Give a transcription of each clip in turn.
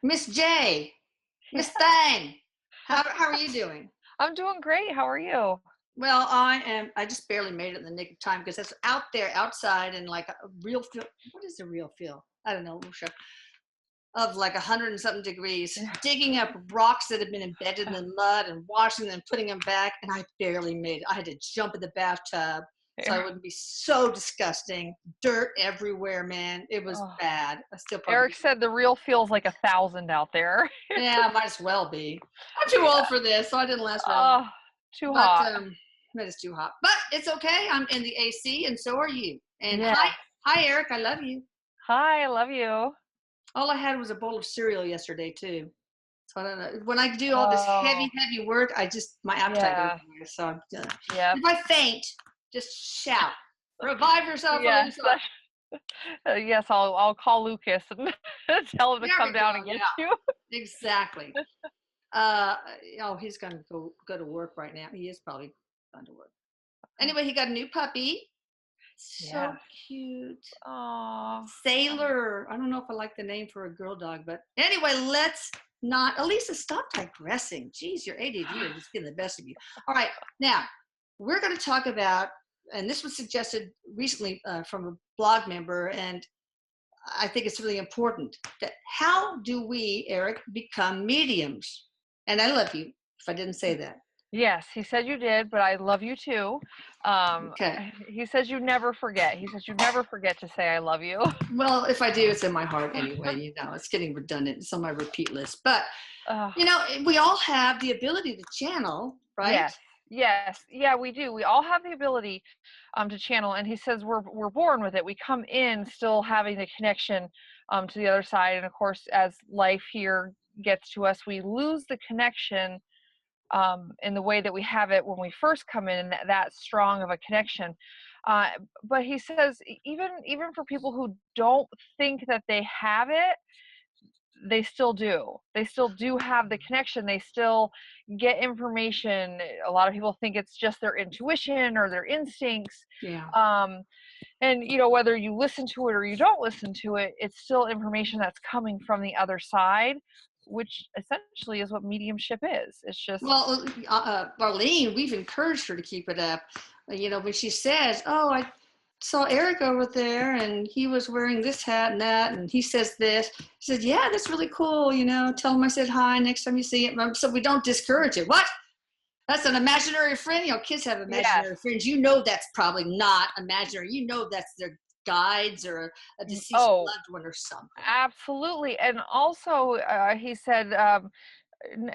Miss J, Yeah. Miss Thang. How are you doing? I'm doing great. How are you? Well, I am. I just barely made it in the nick of time because it's out there, outside, in like a real feel. What is a real feel? I don't know. Sure. Of like 100 and something degrees, Yeah. digging up rocks that have been embedded in the mud and washing them, putting them back, and I barely made it. I had to jump in the bathtub so I wouldn't be so disgusting. Dirt everywhere, man. It was Oh, bad. I still probably. Eric said the real feels like 1,000 out there. Yeah, might as well be. I'm too Yeah. old for this, so I didn't last very long. Oh, too But hot. it is too hot. But it's okay. I'm in the AC, and so are you. And hi, Yeah. hi, Eric. I love you. Hi, I love you. All I had was a bowl of cereal yesterday too. So I don't know. When I do all this Oh, heavy work, my appetite goes yeah. away. So Yep. if I faint, just shout, revive yourself, Yes. Alyssa. Yes, I'll call Lucas and tell him to There come we go. down and get Yeah, you. exactly. Uh, he's gonna go to work right now. He is probably gone to work. Anyway, he got a new puppy. So Yeah. cute. Oh. Sailor. I don't know if I like the name for a girl dog, but anyway, let's not. Elisa, stop digressing. Geez, your ADD is just getting the best of you. All right, now we're going to talk about, and this was suggested recently from a blog member, and I think it's really important that how do we, Eric, become mediums? And I love you if I didn't say that. Yes, he said you did, but I love you too. Um, Okay. he says you never forget. He says you never forget to say I love you. Well, if I do, it's in my heart anyway. It's getting redundant. It's on my repeat list. But Oh, we all have the ability to channel, right? yes, yes, yeah, we do. We all have the ability to channel, and he says we're born with it. We come in still having the connection to the other side, and of course, as life here gets to us, we lose the connection in the way that we have it when we first come in, that strong of a connection. Uh, but he says even for people who don't think that they have it, they still do. They still do have the connection. They still get information. A lot of people think it's just their intuition or their instincts. Yeah. Um, and whether you listen to it or you don't listen to it, it's still information that's coming from the other side, which essentially is what mediumship is. It's just Well, Arlene, we've encouraged her to keep it up. When she says, "Oh, I saw Eric over there, and he was wearing this hat and that, and he says this," she said, "Yeah, that's really cool. Tell him I said hi next time you see him." So we don't discourage it. What? That's an imaginary friend. Kids have yes. imaginary friends. That's probably not imaginary. That's their guides or a deceased Oh, loved one or something. absolutely. And also, he said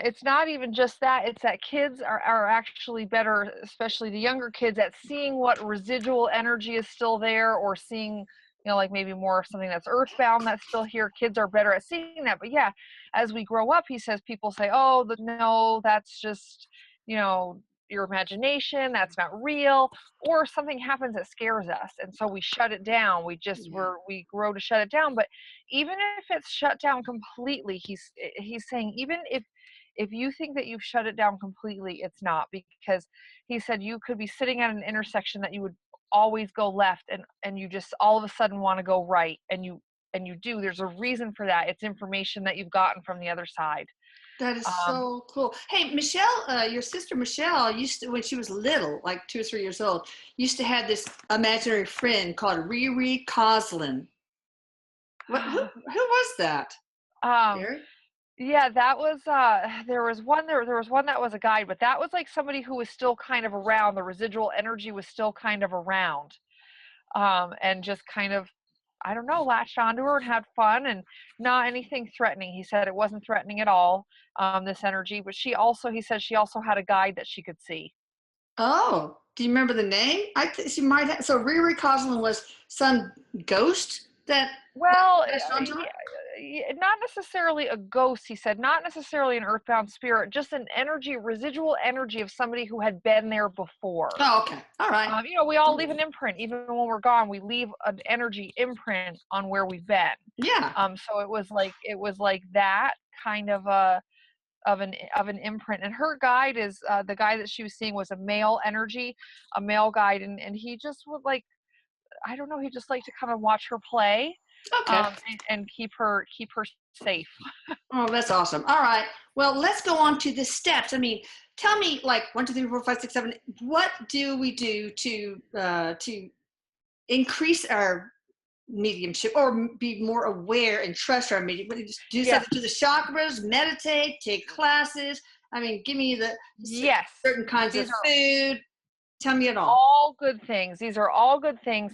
it's not even just that, it's that kids are actually better, especially the younger kids, at seeing what residual energy is still there, or seeing like maybe more of something that's earthbound that's still here. Kids are better at seeing that. But yeah, as we grow up, he says, people say, oh, no, that's just your imagination, that's not real, or something happens that scares us, and so we shut it down. Yeah. We grow to shut it down. But even if it's shut down completely, he's saying, even if you think that you've shut it down completely, it's not, because he said you could be sitting at an intersection that you would always go left, and you just all of a sudden want to go right, and you do. There's a reason for that. It's information that you've gotten from the other side. That is um so cool. Hey, Michelle, your sister Michelle used to, when she was little, like 2 or 3 years old, used to have this imaginary friend called Riri Coslin. Who was that? um Eric? yeah, that was there was one that was a guide, but that was like somebody who was still kind of around. The residual energy was still kind of around, and just kind of, I don't know, latched onto her and had fun, and not anything threatening. He said it wasn't threatening at all, this energy. But he said she also had a guide that she could see. Oh, do you remember the name? She might have. So Riri Coslin was some ghost that Well, passed on to her? not necessarily a ghost, he said, not necessarily an earthbound spirit, just an energy, residual energy of somebody who had been there before. Oh, okay. All right. We all leave an imprint. Even when we're gone, we leave an energy imprint on where we've been. Yeah. So it was like that kind of an imprint. And her guide is the guy that she was seeing was a male energy, a male guide, and he just would, like, I don't know, he just liked to come and watch her play. Okay. and keep her safe. Oh, that's awesome. All right. Well, let's go on to the steps. I mean, tell me, like 1, 2, 3, 4, 5, 6, 7. What do we do to increase our mediumship or be more aware and trust our medium? What do you just do Yes. something to the chakras, meditate, take classes? I mean, give me the Yes. certain kinds of These are food. Tell me it all. all good things. These are all good things.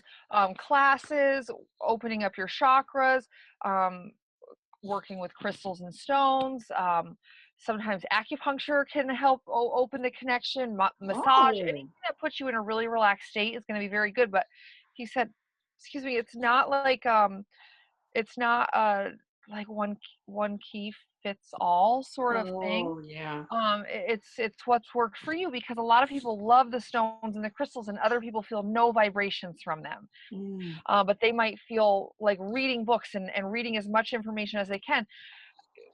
Classes, opening up your chakras, um, working with crystals and stones. Sometimes acupuncture can help open the connection. Massage, Oh, anything that puts you in a really relaxed state is going to be very good. But he said, excuse me, it's not like it's not like one key fits all sort of thing. oh, yeah. It's what's worked for you, because a lot of people love the stones and the crystals and other people feel no vibrations from them. Mm. But they might feel like reading books and reading as much information as they can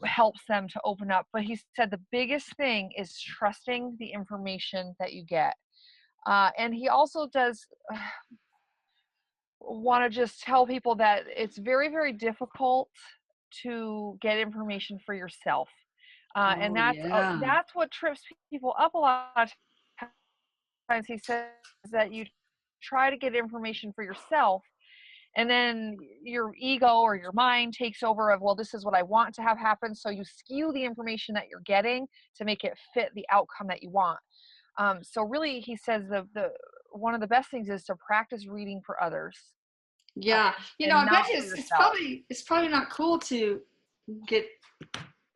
helps them to open up. But he said the biggest thing is trusting the information that you get. And he also does want to just tell people that it's very, very difficult to get information for yourself. And Oh, yeah. that's what trips people up a lot of times. He says that you try to get information for yourself, and then your ego or your mind takes over of, well, this is what I want to have happen, so you skew the information that you're getting to make it fit the outcome that you want. So really, he says the one of the best things is to practice reading for others, uh, Yeah. and I bet not you for it's yourself. probably not cool to get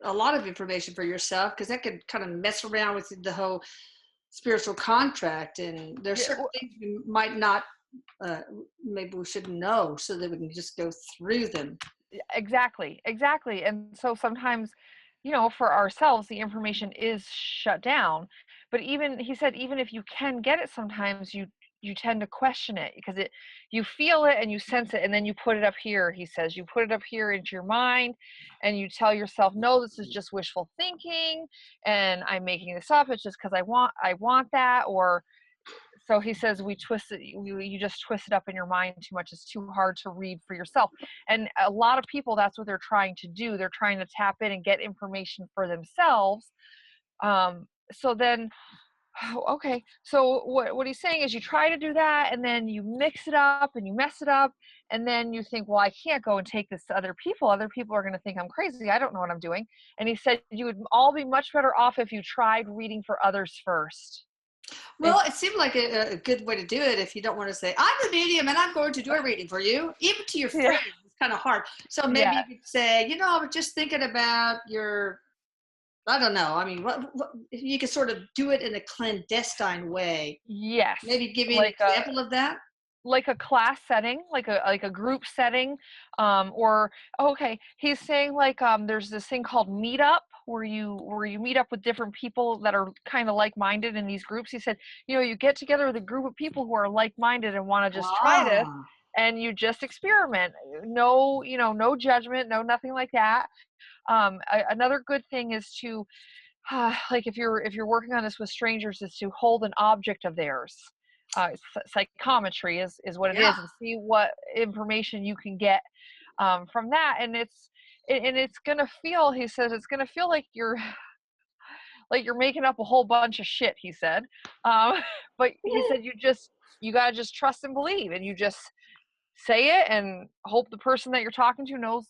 a lot of information for yourself because that could kind of mess around with the whole spiritual contract. And there's Yeah, certain things we might not, uh, maybe we shouldn't know so that we can just go through them. exactly. And so sometimes, for ourselves, the information is shut down. But even he said, even if you can get it, sometimes you tend to question it because you feel it and you sense it, and then you put it up here. He says you put it up here into your mind, and you tell yourself, no, this is just wishful thinking, and I'm making this up. It's just because I want that. Or so he says we twist it, you just twist it up in your mind too much. It's too hard to read for yourself. And a lot of people, that's what they're trying to do. They're trying to tap in and get information for themselves. So then, okay, so what he's saying is you try to do that, and then you mix it up and you mess it up, and then you think, well, I can't go and take this to other people are going to think I'm crazy, I don't know what I'm doing. And he said you would all be much better off if you tried reading for others first. If Well, it seemed like a good way to do it if you don't want to say, I'm the medium and I'm going to do a reading for you. Even to your Yeah. friends, it's kind of hard. So maybe Yeah. you could say, I was just thinking about your, I don't know. I mean, what you could sort of do it in a clandestine way. Yes, Maybe give me an like a example of that. class setting, like a group setting, or okay, he's saying like there's this thing called meetup where you meet up with different people that are kind of like-minded in these groups. He said, you get together with a group of people who are like-minded and want to just try this, Ah, and you just experiment. No, no judgment, no nothing like that. Another good thing is to like if you're working on this with strangers, is to hold an object of theirs. Psychometry is what it yeah. is, and see what information you can get from that. And it's gonna feel, he says, it's gonna feel like you're making up a whole bunch of shit. He said, um, but he said you gotta just trust and believe, and you just say it and hope the person that you're talking to knows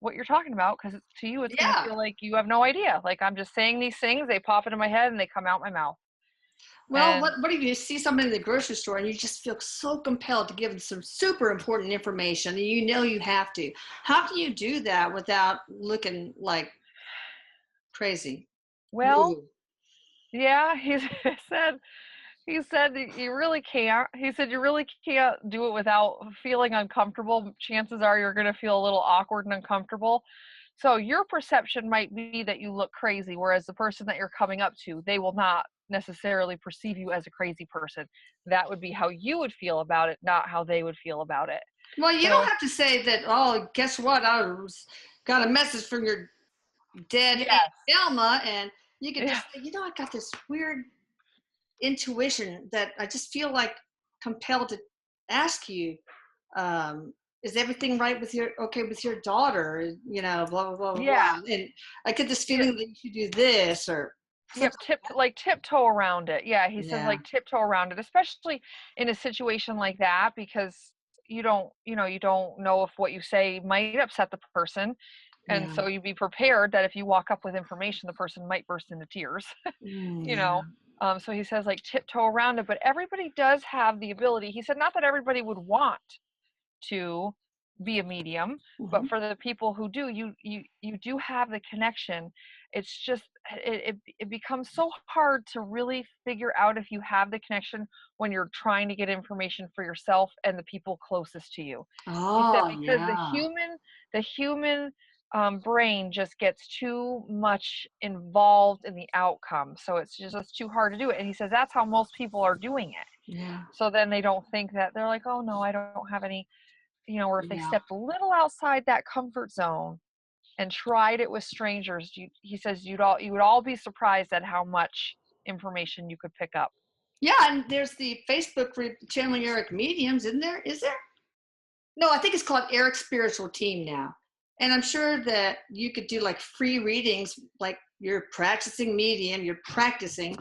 what you're talking about, because to you it's going to Yeah. feel like you have no idea, like I'm just saying these things, they pop into my head and they come out my mouth. Well, And what if you see somebody in the grocery store and you just feel so compelled to give them some super important information and you have to? How can you do that without looking like crazy? well, Woo. yeah, he said he said that you really can't. He said you really can't do it without feeling uncomfortable. Chances are you're going to feel a little awkward and uncomfortable. So your perception might be that you look crazy, whereas the person that you're coming up to, they will not necessarily perceive you as a crazy person. That would be how you would feel about it, not how they would feel about it. Well, you don't So have to say that, oh, guess what? Got a message from your dead Aunt yes, Elma. And you can yeah, just say, I got this weird intuition that I just feel like compelled to ask you. is everything right with your okay with your daughter? You know, blah blah blah blah Yeah. blah. And I get this Yeah. feeling that you should do this or Yep, something. tiptoe around it. Yeah, he says Yeah, like tiptoe around it, especially in a situation like that because you don't know if what you say might upset the person. And yeah, so you be prepared that if you walk up with information, the person might burst into tears, you know. yeah. So he says like tiptoe around it, but everybody does have the ability. He said not that everybody would want to be a medium, but Hmm. for the people who do, you do have the connection. It's just it becomes so hard to really figure out if you have the connection when you're trying to get information for yourself and the people closest to you. He said Oh, because yeah, the human brain just gets too much involved in the outcome, so it's too hard to do it. And he says that's how most people are doing it. yeah, So then they don't think that they're like, oh no, I don't have any, or if they yeah. stepped a little outside that comfort zone and tried it with strangers, he says you would all be surprised at how much information you could pick up. Yeah, and there's the Facebook group, Channeling Eric Mediums, isn't there? Is there? No, I think it's called Eric's Spiritual Team now. And I'm sure that you could do like free readings, like you're practicing medium, you're practicing,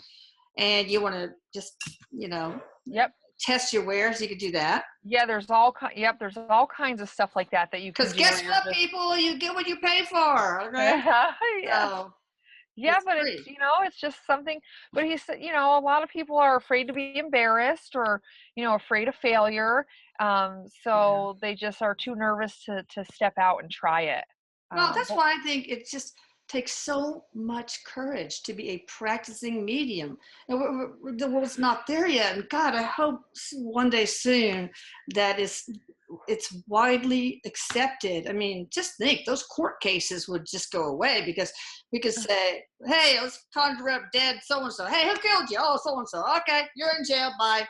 and you want to just, you know, Yep. test your wares, you could do that. Yeah, there's all kinds of stuff like that you can Because do where guess you're what, just people? You get what you pay for. Okay. yeah. So Yeah, it's but it's, free. it's just something. But he said, a lot of people are afraid to be embarrassed or, afraid of failure. Yeah. So they just are too nervous to step out and try it. Well, that's But why I think it just takes so much courage to be a practicing medium. And the world's not there yet. And God, I hope one day soon that it's widely accepted. I mean, just think those court cases would just go away because we could say, hey, let's conjure up dead so and so. Hey, who killed you? Oh, so and so. Okay, you're in jail. Bye.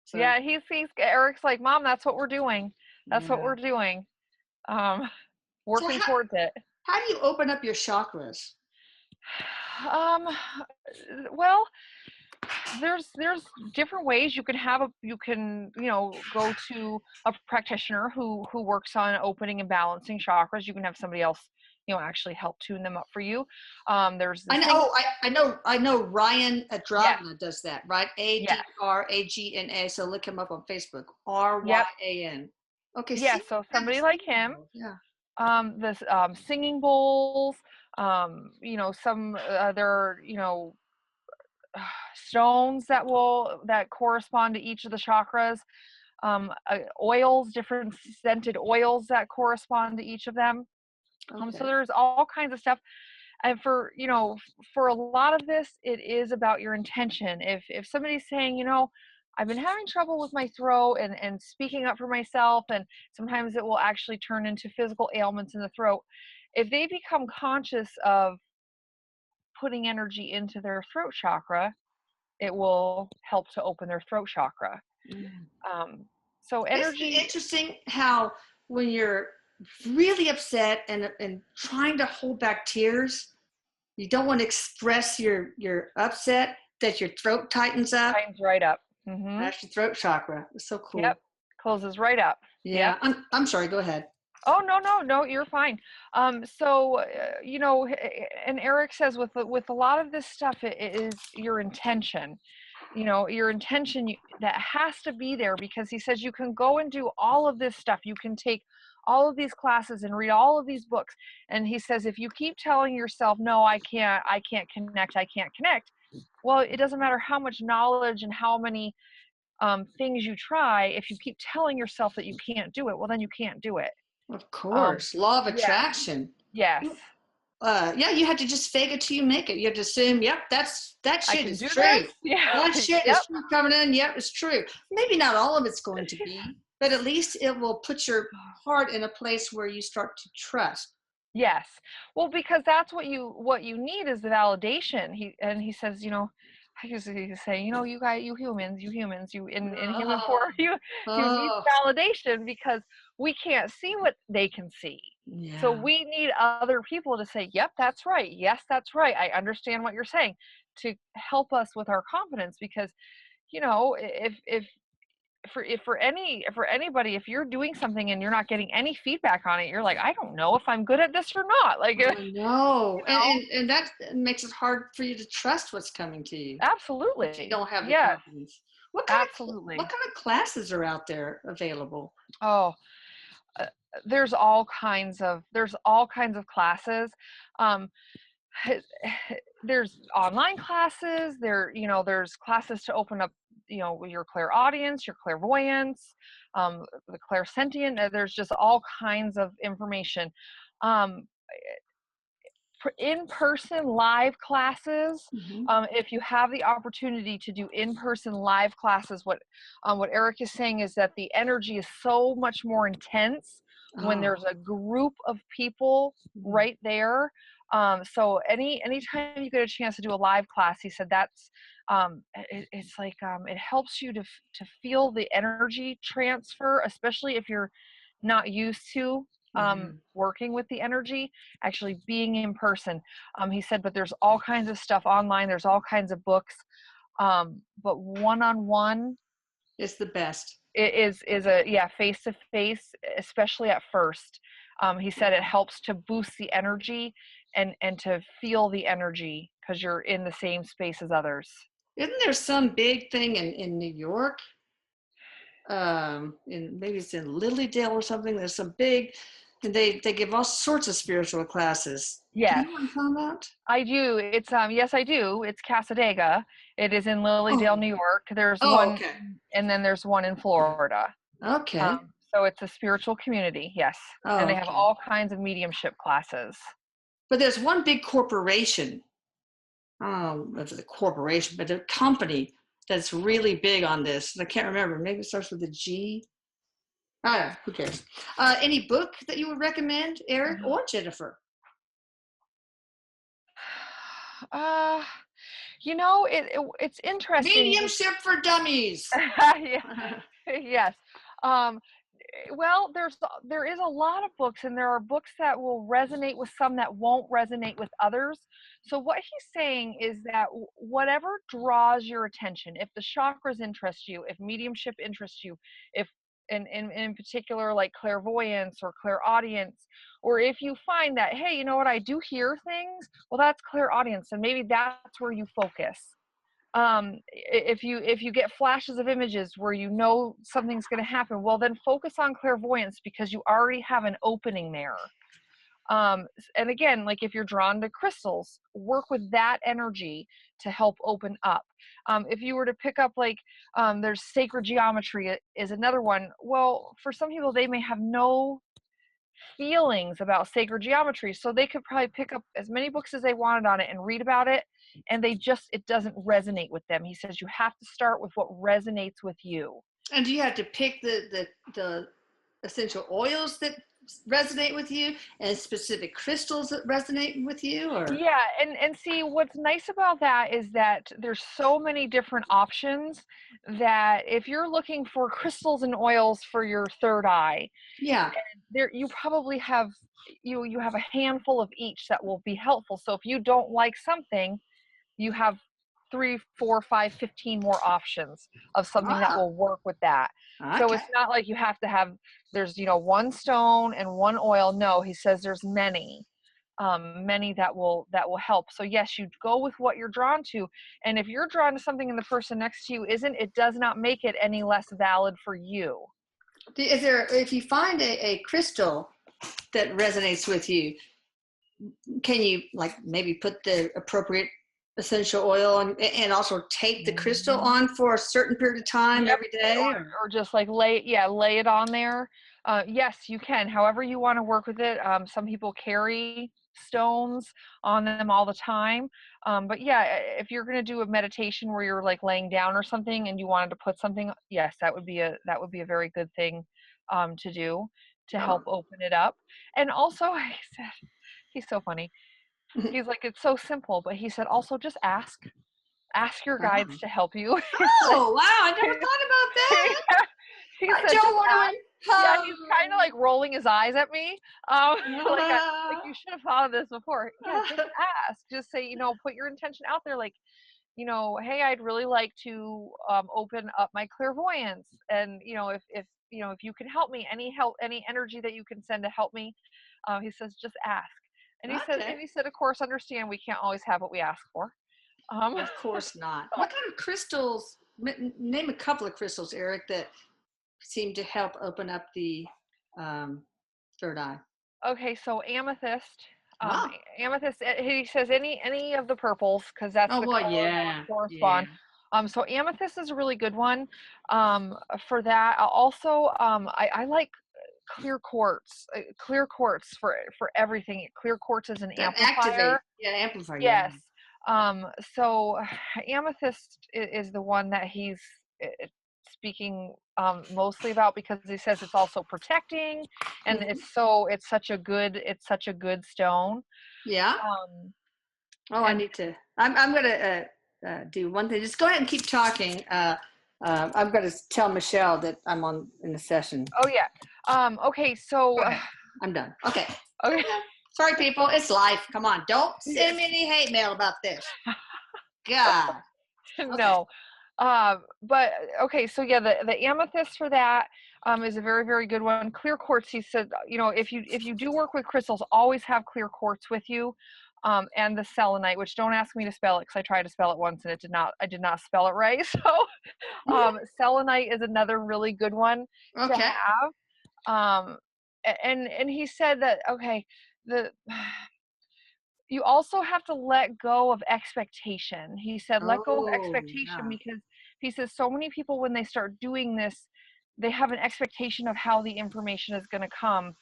So yeah, he's Eric's like, Mom, that's what we're doing. That's what yeah. we're doing. Um, So Working towards it. how do you open up your chakras? Um, well, there's different ways you can go to a practitioner who works on opening and balancing chakras. You can have somebody else actually help tune them up for you. There's the I know. singing. Oh, I know. Ryan Yes. Adragna does that, right? Yes. Adragna. So look him up on Facebook. Yep. Ryan. Okay. Yeah. See, So that's somebody like him. yeah. This singing bowls. Some other stones that correspond to each of the chakras. Oils, different scented oils that correspond to each of them. So Okay. there's all kinds of stuff. And for a lot of this, it is about your intention. If somebody's saying, I've been having trouble with my throat and speaking up for myself, and sometimes it will actually turn into physical ailments in the throat. If they become conscious of putting energy into their throat chakra, it will help to open their throat chakra. Mm. Um, so Isn't it energy, interesting how when you're really upset and trying to hold back tears, you don't want to express your upset, that your throat tightens up. tightens right up. Hmm. That's your throat chakra. It's so Yep, cool. closes right up. Yep. Yeah. I'm sorry. Go ahead. Oh, no, you're fine. And Eric says with a lot of this stuff, it is your intention. Your intention that has to be there, because he says you can go and do all of this stuff. You can take all of these classes and read all of these books. And he says if you keep telling yourself, no, I can't connect, I can't connect. Well, it doesn't matter how much knowledge and how many things you try. If you keep telling yourself that you can't do it, well, then you can't do it. Of Um, course. Law of yeah, attraction. yes, Yeah, you have to just fake it till you make it. You have to assume, yep, that I shit can is do this. true. Yeah, That shit yep, is true coming in. Yep, it's true. Maybe not all of it's going to be, but at least it will put your heart in a place where you start to trust. yes. Well, because that's what you need is the validation. He says, I used to say, you humans, you in human form, Oh, you need oh, validation because we can't see what they can see. So yeah. we need other people to say, yep, that's right. Yes, that's right. I understand what you're saying, to help us with our confidence, because if for anybody, if you're doing something and you're not getting any feedback on it, you're like, I don't know if I'm good at this or not. Like, I know. you know, And that makes it hard for you to trust what's coming to you if you absolutely. don't have the Yes, confidence. What absolutely. kind of classes are out there available? Oh, uh, there's all kinds of classes. Um, there's online classes there's classes to open up your clairaudience, your clairvoyance, the clairsentient. There's just all kinds of information. um, In-person live classes, Hmm. if you have the opportunity to do in-person live classes, what Erik is saying is that the energy is so much more intense when Oh. there's a group of people Mhm. right there. So anytime you get a chance to do a live class, he said that's it's like it helps you to feel the energy transfer, especially if you're not used to Yeah. working with the energy, actually being in person. He said, but there's all kinds of stuff online. There's all kinds of books. But one-on-one It's the best. is a face to face, especially at first. He said it helps to boost the energy and to feel the energy because you're in the same space as others. Isn't there some big thing in New York? Maybe it's in Lilydale or something. There's some big, and they give all sorts of spiritual classes. Do you Yes, know what I'm talking about? I do. It's yes, I do. It's Casadega. It is in Lilydale, Oh. New York. There's Oh, one, okay. and then there's one in Florida. Okay. So it's a spiritual community, yes. And Oh, they have okay. all kinds of mediumship classes. But there's one big corporation. I don't know if it's a corporation, but a company that's really big on this. I can't remember. Maybe it starts with a G. Oh, who cares? Any book that you would recommend, Erik or Jennifer? Uh, it's interesting. Mediumship for Dummies. Yeah, yes. Um, well, there is a lot of books, and there are books that will resonate with some that won't resonate with others. So what he's saying is that whatever draws your attention, if the chakras interest you, if mediumship interests you, if in particular like clairvoyance or clairaudience, or if you find that, hey, you know what, I do hear things, well, that's clairaudience, and maybe that's where you focus. If you get flashes of images where something's going to happen, well, then focus on clairvoyance because you already have an opening there. And again, like if you're drawn to crystals, work with that energy to help open up. If you were to pick up there's sacred geometry is another one. Well, for some people, they may have no feelings about sacred geometry, so they could probably pick up as many books as they wanted on it and read about it, and it doesn't resonate with them. He says you have to start with what resonates with you. And do you have to pick the essential oils that resonate with you and specific crystals that resonate with you, or? Yeah, and see, what's nice about that is that there's so many different options that if you're looking for crystals and oils for your third eye, Yeah. there you probably have you have a handful of each that will be helpful. So if you don't like something, you have 3, 4, 5, 15 more options of something that Ah, will work with that. So okay. it's not like you have to have, there's one stone and one oil. No, he says there's many that will help. So yes, you go with what you're drawn to, and if you're drawn to something and the person next to you isn't, it does not make it any less valid for you. Is there, if you find a crystal that resonates with you, can you like maybe put the appropriate essential oil on, and also take the crystal Mhm. on for a certain period of time Yep, every day, or? or just like lay it on there. Yes, you can. However you want to work with it. Some people carry stones on them all the time. But yeah, if you're going to do a meditation where you're like laying down or something and you wanted to put something, yes, that would be a very good thing to do to Oh. help open it up. And also, he said, he's so funny. He's like, it's so simple, but he said also just ask your guides Oh. to help you. He's like, Oh, wow, I never thought about that. he I said, don't just want ask. to Yeah, he's kind of like rolling his eyes at me. Like empower. you should have thought of this before. Yeah, just ask. Just say, put your intention out there. Like, hey, I'd really like to open up my clairvoyance, and if you can help me, any energy that you can send to help me, he says, just ask. Okay. And he said, of course, understand we can't always have what we ask for. Of course not. So, What kind of crystals? Name a couple of crystals, Eric, that seem to help open up the third eye. okay, so amethyst. Oh, Amethyst. He says any of the purples, because that's oh the boy, color that would yeah, yeah. correspond. So amethyst is a really good one. For that, also, I like clear quartz. Clear quartz for everything. Clear quartz is an That activate, amplifier. yeah, amplifier, yeah. Yes. So amethyst is the one that he's speaking mostly about, because he says it's also protecting, and Mhm. it's such a good stone. Yeah. Um, Oh, I and need to. I'm gonna do one thing. Just go ahead and keep talking. I'm gonna tell Michelle that I'm on in the session. oh yeah. Okay, Go so ahead. I'm done. Okay. okay. Sorry, people. It's life. Come on. Don't send me any hate mail about this. God. Okay. No. But okay, so yeah, the amethyst for that is a very, very good one. Clear quartz, he said, if you do work with crystals, always have clear quartz with you. And the selenite, which don't ask me to spell it, because I tried to spell it once and I did not spell it right. So selenite is another really good one to Okay. have. And he said that, okay, the you also have to let go of expectation. He said, let go of Oh, expectation, yeah. because he says so many people, when they start doing this, they have an expectation of how the information is going to come,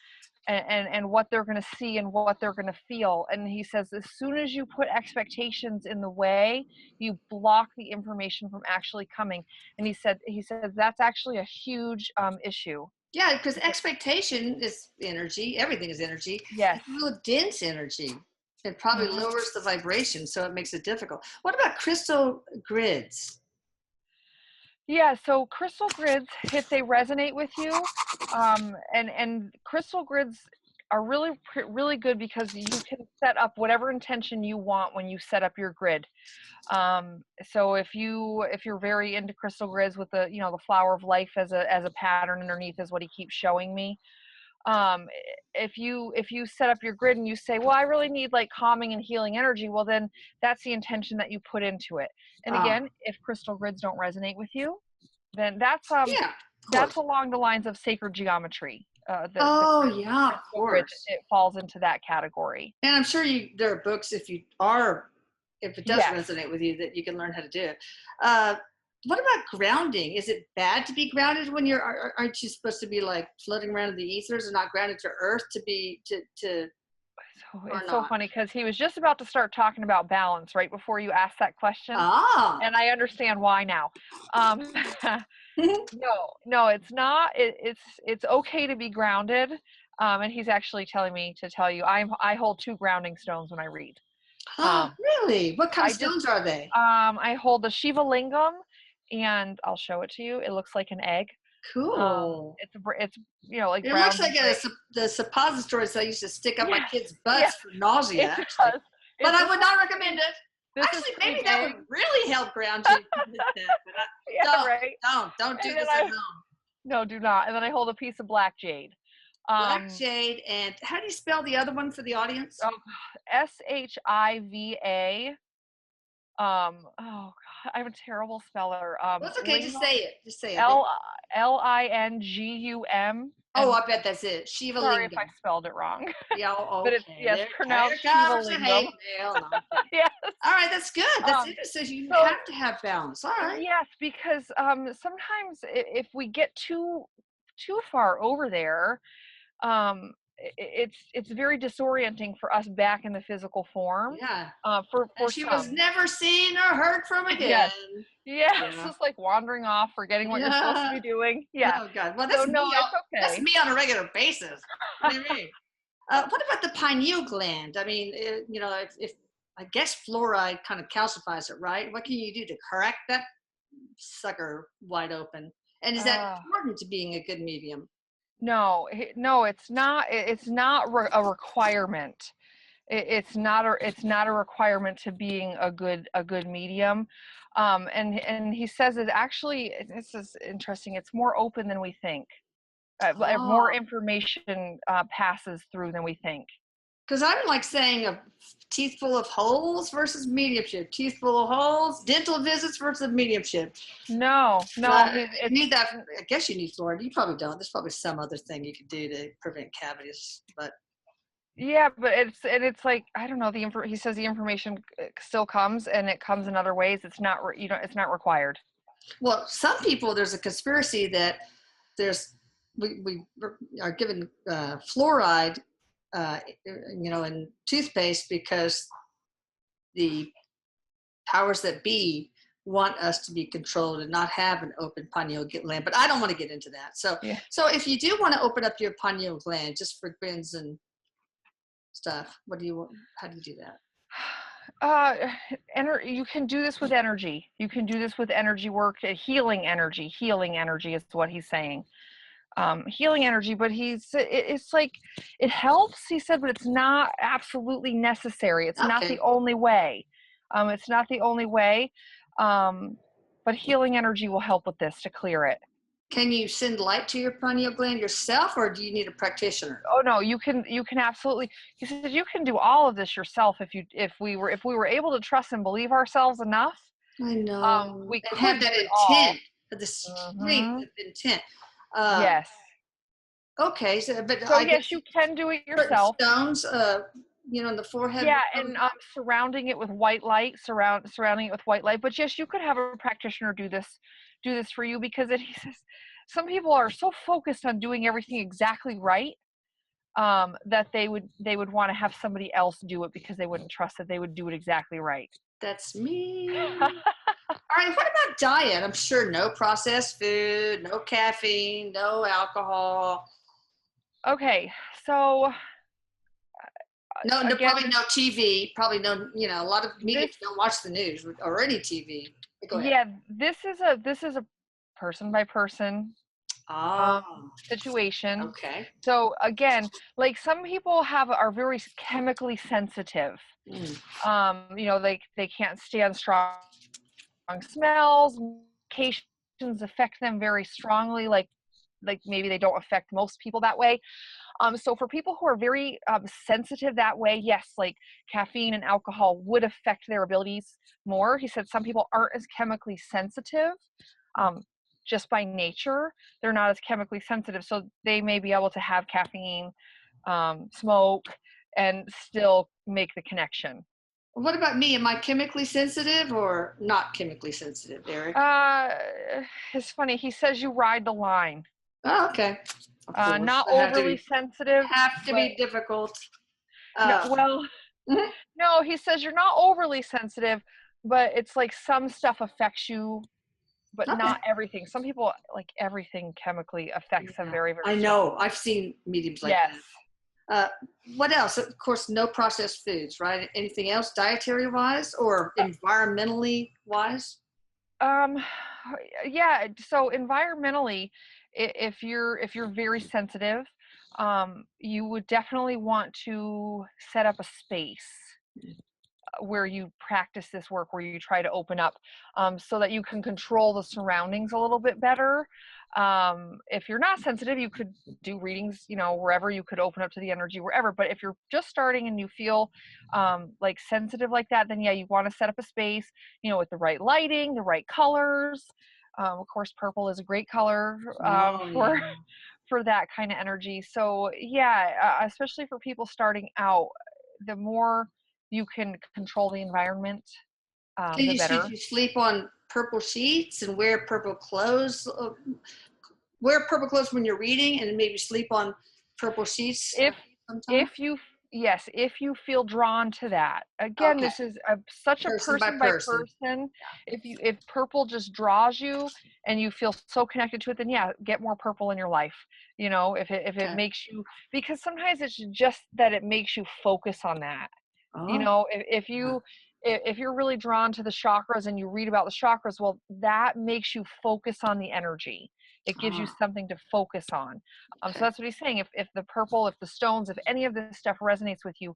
and what they're going to see and what they're going to feel. And he says, as soon as you put expectations in the way, you block the information from actually coming. And he said that's actually a huge issue. Yeah, because expectation is energy. Everything is energy. Yes. It's a real dense energy. It probably Mhm. lowers the vibration, so it makes it difficult. What about crystal grids? Yeah, so crystal grids, if they resonate with you, and crystal grids are really good, because you can set up whatever intention you want when you set up your grid. So if you're very into crystal grids, with the flower of life as a pattern underneath is what he keeps showing me. um if you set up your grid and you say, well, I really need like calming and healing energy, well, then that's the intention that you put into it. And Ah, again, if crystal grids don't resonate with you, then that's course. along the lines of sacred geometry. The Oh, yeah, of crystal grid, course. it falls into that category. And I'm sure there are books if it does Yes. resonate with you, that you can learn how to do it. Uh, what about grounding? Is it bad to be grounded when aren't you supposed to be like floating around in the ethers and not grounded to earth So or it's so not? funny, because he was just about to start talking about balance right before you asked that question, Ah. and I understand why now. Um, no, it's not. It's okay to be grounded. And he's actually telling me to tell you, I hold 2 grounding stones when I read. Um, Really? What kind of I just stones are they? I hold the Shiva lingam, and I'll show it to you. It looks like an egg. Cool. It's like It brown looks to like gray. the suppositories I used to stick up my Yes, kids' yes, butts for nausea, it actually. does. But I This would one's not recommend it. this is Actually, pretty maybe that big. would really help ground you if you did that. But Yeah, right. don't do And then this at home. no, do not. And then I hold a piece of black jade. Black Um, jade, and how do you spell the other one for the audience? oh, Shiva. Oh God, I'm a terrible speller. Well, it's okay. Just Lingam, say it. Just say it. L Lingum, Oh, and I bet that's it. Shiva sorry if I Lingam. spelled it wrong. Yeah, But it's, okay. yes, There pronounced Shiva comes the Lingam. hate mail. No, I'm kidding. Yes. All right, that's good. That's Um, interesting. So you so have to have balance. All right. yes, because sometimes if we get too far over there, it's very disorienting for us back in the physical form. Yeah. For And she was some. never seen or heard from again. Yes. Yes, Yeah. it's like wandering off, forgetting what you're supposed to Yeah. be doing. Yeah. Oh God. Well, So no, it's that's okay. me on a regular basis. What do you mean? What about the pineal gland? I mean, if I guess fluoride kind of calcifies it, right? What can you do to crack that sucker wide open? And is that Uh, important to being a good medium? no, no, it's not. It's not a requirement. It's not a requirement to being a good medium. And he says it actually, this is interesting, it's more open than we think. More Oh, information passes through than we think. because I'm like saying a teeth full of holes versus mediumship, teeth full of holes, dental visits versus mediumship. No, You it's need that. I guess you need fluoride. You probably don't. There's probably some other thing you could do to prevent cavities. But yeah, but it's like, I don't know, he says the information still comes, and it comes in other ways. It's not it's not required. well, some people, there's a conspiracy that there's we are given fluoride, in toothpaste because the powers that be want us to be controlled and not have an open pineal gland. But I don't want to get into that. So, Yeah. so if you do want to open up your pineal gland just for grins and stuff, what do you want? How do you do that? You can do this with energy. You can do this with energy work, healing energy. Healing energy is what he's saying. Healing energy, but it's like, it helps, he said, but it's not absolutely necessary. It's not Okay. the only way. It's not the only way. But healing energy will help with this to clear it. Can you send light to your pineal gland yourself, or do you need a practitioner? Oh no, you can absolutely, he said, you can do all of this yourself if we were able to trust and believe ourselves enough. I know. We And could have do that it all. intent, the strength Hmm. of intent. Uh, Yes. okay, so but So I yes, guess you can do it certain yourself. stones, in the forehead. Yeah, and surrounding it with white light, surrounding it with white light. But yes, you could have a practitioner do this for you, because he says some people are so focused on doing everything exactly right, that they would want to have somebody else do it, because they wouldn't trust that they would do it exactly right. That's me. All right, what about diet? I'm sure no processed food, no caffeine, no alcohol. Okay, so No, again, probably no TV. Probably no, a lot of media this don't watch the news or any TV. Go ahead. yeah, this is a person by person um, Oh, situation. okay. So again, like, some people are very chemically sensitive. Mm. They can't stand strong smells. Medications affect them very strongly. Like maybe they don't affect most people that way. So for people who are very sensitive that way, yes, like caffeine and alcohol would affect their abilities more. He said some people aren't as chemically sensitive. Um, just by nature, they're not as chemically sensitive, so they may be able to have caffeine, smoke, and still make the connection. What about me? Am I chemically sensitive or not chemically sensitive, Eric? Uh, it's funny. He says you ride the line. Oh, okay. Of course, Not overly sensitive, have to but be difficult. no. Uh, Well, mhm. no. He says you're not overly sensitive, but it's like some stuff affects you, but Okay. not everything. Some people, like, everything chemically affects them Yeah, very, very I strong. know. I've seen mediums like Yes. that. Uh, what else? Of course, no processed foods, right? Anything else, dietary wise or environmentally wise? Um, yeah. So environmentally, if you're very sensitive, you would definitely want to set up a space where you practice this work, where you try to open up, so that you can control the surroundings a little bit better. If you're not sensitive, you could do readings, wherever. You could open up to the energy wherever. But if you're just starting and you feel like sensitive like that, then yeah, you want to set up a space, with the right lighting, the right colors. Of course, purple is a great color Oh, for yeah. for that kind of energy. So yeah, especially for people starting out, the more you can control the environment, the Should better. you sleep on purple sheets and wear purple clothes? Wear purple clothes when you're reading and maybe sleep on purple sheets If sometime? if you yes, if you feel drawn to that. Again, Okay. this is such a Person by person by person. person. If purple just draws you and you feel so connected to it, then yeah, get more purple in your life. If it Okay. makes you, because sometimes it's just that it makes you focus on that. Oh, yeah. If you're really drawn to the chakras and you read about the chakras, well, that makes you focus on the energy. It gives you Ah, something to focus on. So okay. that's what he's saying. If the purple, if the stones, if any of this stuff resonates with you,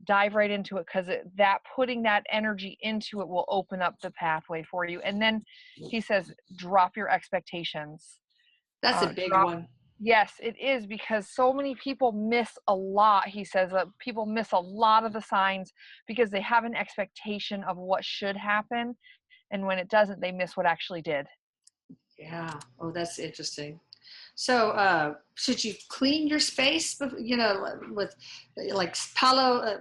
dive right into it, because that putting that energy into it will open up the pathway for you. And then he says, drop your expectations. That's a big one. Yes, it is, because so many people miss a lot. He says that people miss a lot of the signs because they have an expectation of what should happen. And when it doesn't, they miss what actually did. Yeah. Oh, that's interesting. So, should you clean your space, with like Palo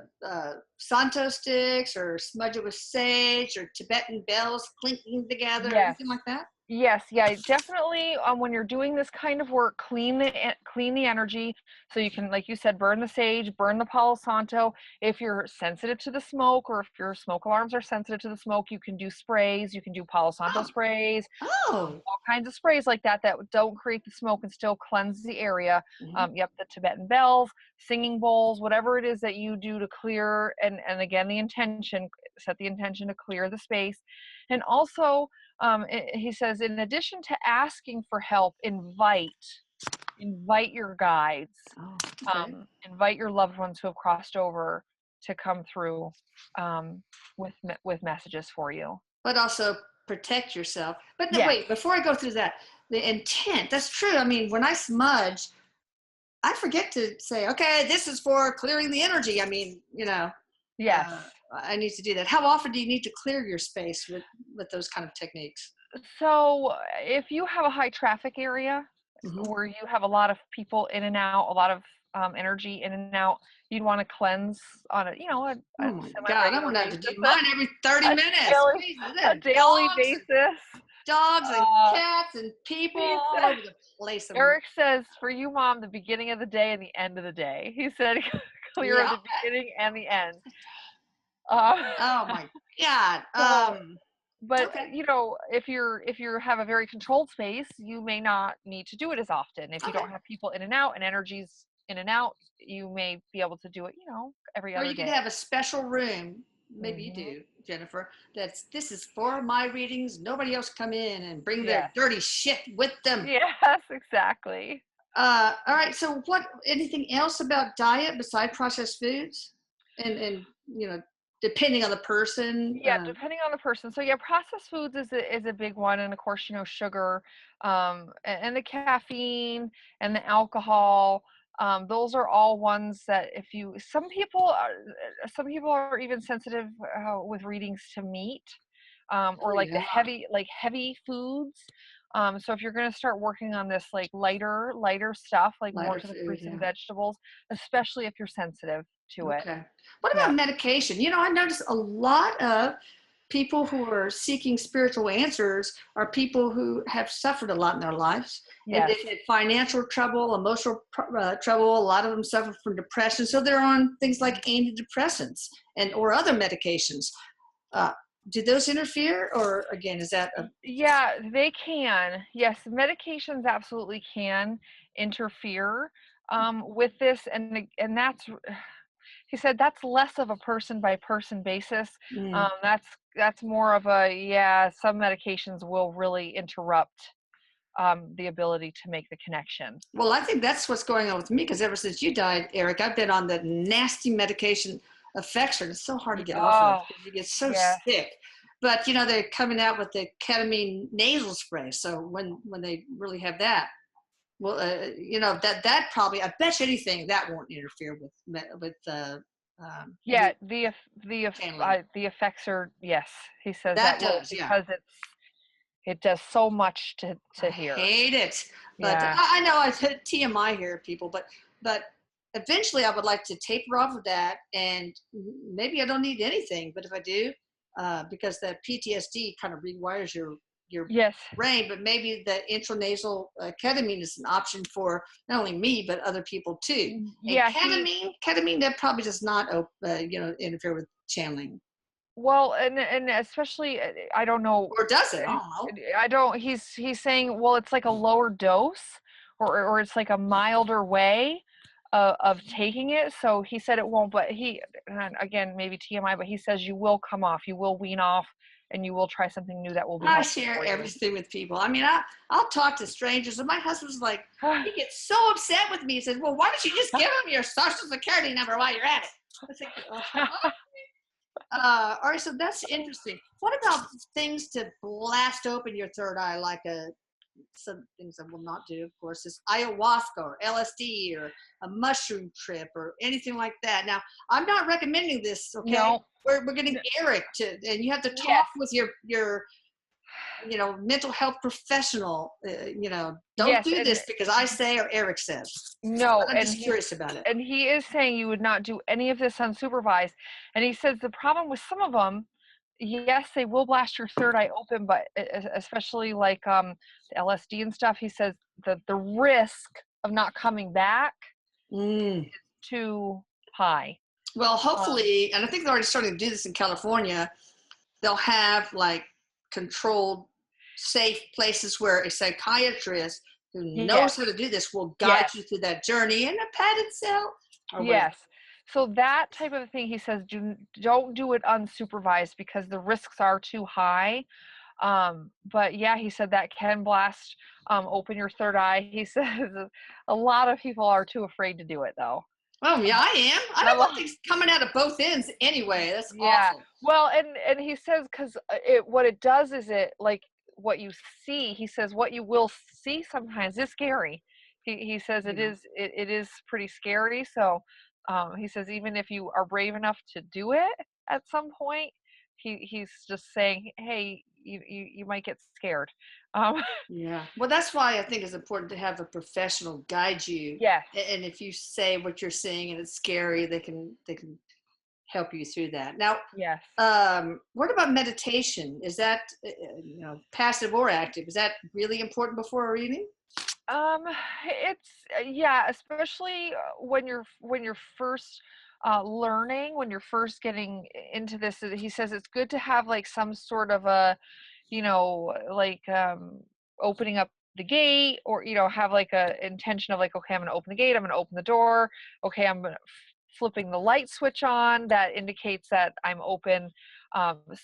Santo sticks, or smudge it with sage, or Tibetan bells clinking together, Yes. anything like that? Yes, yeah, definitely. When you're doing this kind of work, clean the energy, so you can, like you said, burn the sage, burn the Palo Santo. If you're sensitive to the smoke, or if your smoke alarms are sensitive to the smoke, you can do sprays. You can do Palo Santo Oh, sprays, oh. all kinds of sprays like that don't create the smoke and still cleanse the area. Mhm. Yep, the Tibetan bells, singing bowls, whatever it is that you do to clear, and again, set the intention to clear the space. And also, he says, in addition to asking for help, invite your guides, Oh, okay. invite your loved ones who have crossed over to come through, with messages for you. But also protect yourself. But no, Yes. wait, before I go through that, the intent, that's true. I mean, when I smudge, I forget to say, okay, this is for clearing the energy. I mean, Yes. I need to do that. How often do you need to clear your space with those kind of techniques? So if you have a high traffic area Mm-hmm. where you have a lot of people in and out, a lot of energy in and out, you'd want to cleanse on a Oh my God, I'm semi-regular gonna have to basis, do mine every 30 minutes. Jesus, there a are daily basis. dogs and Uh, cats and people he all said, over the place. Eric says, for you, Mom, the beginning of the day and the end of the day. He said, clear of Yeah. the beginning and the end. Uh, Oh my God. so, but Okay. if you have a very controlled space, you may not need to do it as often. If you Okay. don't have people in and out and energies in and out, you may be able to do it, every Or other you could day. have a special room. Maybe you Hmm. do, Jennifer. This is for my readings. Nobody else come in and bring their Yes. dirty shit with them. Yes, exactly. All right. So, anything else about diet beside processed foods, and depending on the person. Yeah, depending on the person. So yeah, processed foods is a big one, and of course, sugar, and the caffeine and the alcohol. Those are all ones that if you some people are even sensitive with readings to meat, or Oh like yeah. like heavy foods. So if you're going to start working on this like lighter stuff, like more Lighter to the food. fruits and Yeah. vegetables, especially if you're sensitive to it. Okay. What Yeah. about medication? I notice a lot of people who are seeking spiritual answers are people who have suffered a lot in their lives, and Yes. they've had financial trouble, emotional trouble. A lot of them suffer from depression, so they're on things like antidepressants or other medications. Uh, do those interfere, or again, is that a Yeah, they can. Yes, medications absolutely can interfere with this, and that's he said that's less of a person by person basis. mm. That's more of a, yeah. Some medications will really interrupt the ability to make the connection. Well, I think that's what's going on with me, because ever since you died, Eric, I've been on the nasty medication Effexor. It's so hard to get off of Oh, because you get so yes. sick. But they're coming out with the ketamine nasal spray. So when they really have that, well, that probably, I bet you anything that won't interfere with Yeah, any channeling. the effects are, yes. He says that That will, does, yeah. because it does so much I to hear. hate it, but Yeah. I know I've hit TMI here, people, but eventually I would like to taper off of that, and maybe I don't need anything, but if I do, because that PTSD kind of rewires your Yes. brain, but maybe the intranasal ketamine is an option for not only me but other people too. And Yeah, ketamine that probably does not interfere with channeling, well, and especially, I don't know. or does it? I don't know. I don't. He's saying, well, it's like a lower dose, or it's like a milder way of taking it. So he said it won't. But and again, maybe TMI, but he says you will come off. You will wean off and you will try something new that will be I helpful share for you. everything with people. I mean, I'll talk to strangers, and my husband's like, he gets so upset with me. He says, well, why don't you just give him your social security number while you're at it? I was like, all right, so that's interesting. What about things to blast open your third eye, like some things I will not do, of course, is ayahuasca or LSD or a mushroom trip or anything like that. Now, I'm not recommending this, okay? No. We're getting Erik to, and you have to talk Yes. with your mental health professional. Don't do this because I say or Erik says. No, I'm just curious about it. And he is saying you would not do any of this unsupervised. And he says the problem with some of them, yes, they will blast your third eye open, but especially like the LSD and stuff, he says that the risk of not coming back is too high. Well, hopefully, and I think they're already starting to do this in California, they'll have like controlled, safe places where a psychiatrist who knows how to do this will guide you through that journey in a padded cell. Yes. So that type of thing, he says, don't do it unsupervised because the risks are too high. But yeah, he said that can blast open your third eye. He says a lot of people are too afraid to do it though. Oh yeah, I am. I don't want things coming out of both ends anyway. That's awful. Well, and he says because what it does is it like what you see. He says what you will see sometimes is scary. He says it is pretty scary. So he says even if you are brave enough to do it at some point, he's just saying, hey, you might get scared. Yeah. Well, that's why I think it's important to have a professional guide you. Yes. And if you say what you're saying and it's scary, they can help you through that. Now, yes. What about meditation? Is that passive or active? Is that really important before a reading? It's especially when you're first learning, when you're first getting into this. He says it's good to have like some sort of a like opening up the gate, or have like a intention of like, okay, I'm going to open the gate, I'm going to open the door, okay, I'm flipping the light switch on that indicates that I'm open.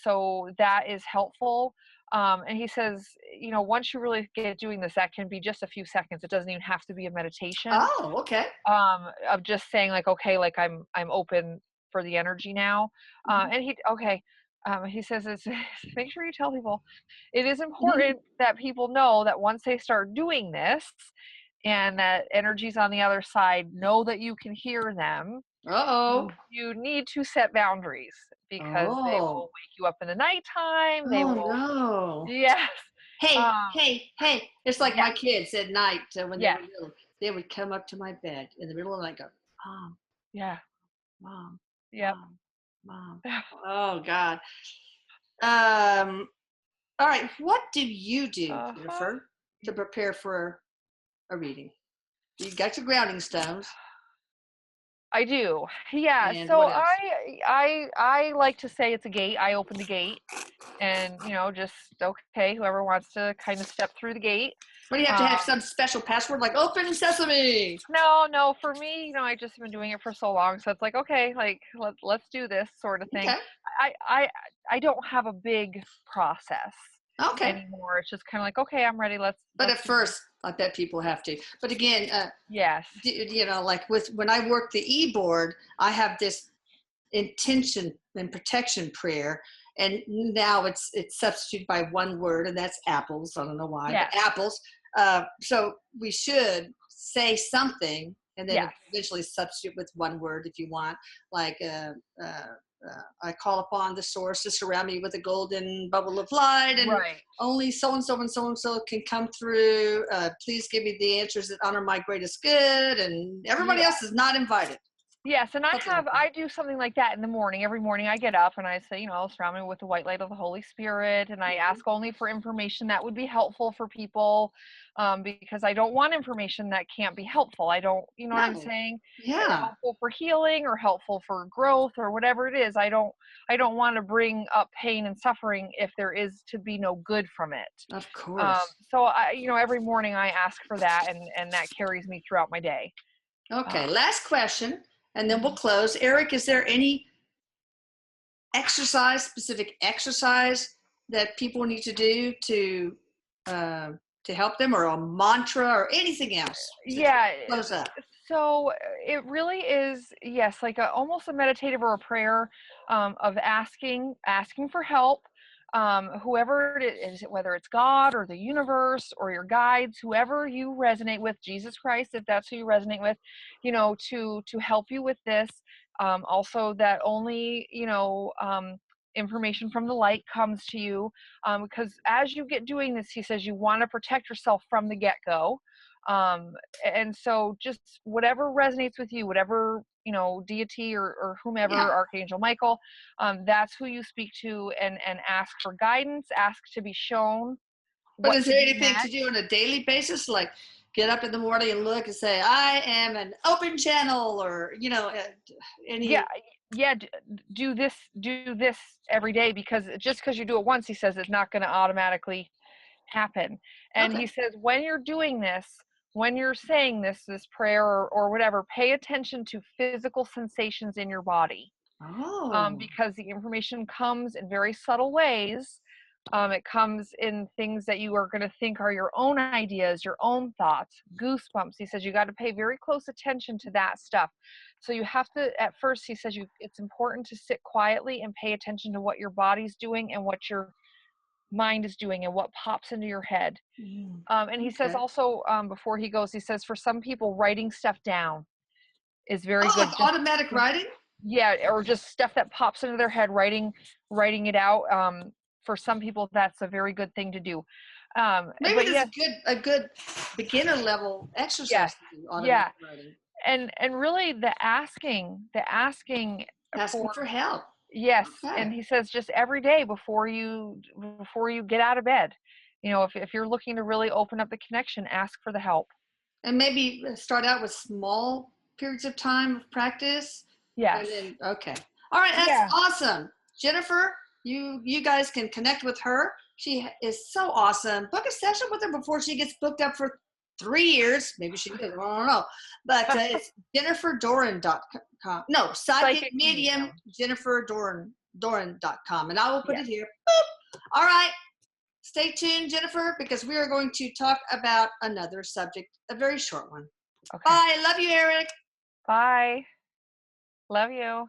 So that is helpful. And he says, once you really get doing this, that can be just a few seconds. It doesn't even have to be a meditation. Oh, okay. Of just saying like, okay, like I'm open for the energy now. And he says, it's, make sure you tell people it is important that people know that once they start doing this and that energies on the other side know that you can hear them, you need to set boundaries because they will wake you up in the nighttime. They will. No. Yes. Hey. It's like my kids at night when they were little. They would come up to my bed in the middle of the night and go, Mom. Yeah. Mom. Yep. Mom. Oh, God. All right. What do you do, Jennifer, to prepare for a reading? You got your grounding stones. I do. Yeah. And so I like to say it's a gate. I open the gate and, just, okay, whoever wants to kind of step through the gate. What do you have to have some special password like open sesame? No, for me, I just been doing it for so long. So it's like, okay, like let's do this sort of thing. Okay. I don't have a big process anymore. It's just kind of like, okay, I'm ready. Let's at first, I bet people have to. But again, yes, like when I work the e-board, I have this intention and protection prayer, and now it's substituted by one word, and that's apples. I don't know why, but apples. So we should say something, and then eventually substitute with one word if you want, like I call upon the source to surround me with a golden bubble of light, and only so-and-so and so-and-so can come through. Please give me the answers that honor my greatest good, and everybody else is not invited. Yes, and I do something like that in the morning. Every morning I get up and I say, surround me with the white light of the Holy Spirit, and I ask only for information that would be helpful for people, because I don't want information that can't be helpful. I don't, what I'm saying? Yeah. Helpful for healing or helpful for growth or whatever it is. I don't want to bring up pain and suffering if there is to be no good from it. Of course. So every morning I ask for that, and that carries me throughout my day. Okay, last question. And then we'll close. Erik, is there any specific exercise that people need to do to help them, or a mantra or anything else? Yeah. Close up. So it really is, yes, like almost a meditative or a prayer, of asking for help. Whoever it is, whether it's God or the universe or your guides, whoever you resonate with, Jesus Christ, if that's who you resonate with, to help you with this. Also, that only information from the light comes to you, because as you get doing this, he says you want to protect yourself from the get-go. um, and so just whatever resonates with you, whatever deity or whomever, Yeah. Archangel Michael, that's who you speak to, and ask for guidance, ask to be shown But what is to there do anything to next. do on a daily basis, like get up in the morning and look and say, I am an open channel, or Yeah, any? yeah, do this every day, because just because you do it once, he says, it's not going to automatically happen. And Okay. he says, when you're doing this, when you're saying this prayer, or whatever, pay attention to physical sensations in your body, Oh. because the information comes in very subtle ways. It comes in things that you are going to think are your own ideas, your own thoughts, goosebumps. He says you got to pay very close attention to that stuff. So you have to, at first, he says it's important to sit quietly and pay attention to what your body's doing and what your mind is doing and what pops into your head. Mm. And he says Okay. also, before he goes, he says for some people, writing stuff down is very Oh, good. like Just automatic writing? yeah, or just stuff that pops into their head, writing it out. For some people, that's a very good thing to do. Maybe But that's yes, a good beginner level yes, exercise to do, automatic yeah, writing. and really the asking Asking for, for help. yes. Okay. And he says just every day before you get out of bed, if you're looking to really open up the connection, ask for the help. And maybe start out with small periods of time of practice. And Yes. then, okay. All right, that's Yeah. awesome. Jennifer, you guys can connect with her. She is so awesome. Book a session with her before she gets booked up for 3 years. Maybe she does. I don't know. But it's jenniferdoran.com. No, psychic Psychic medium medium. jenniferdoran.com. And I will put Yes. it here. Boop. All right. Stay tuned, Jennifer, because we are going to talk about another subject, a very short one. Okay. Bye. Love you, Erik. Bye. Love you.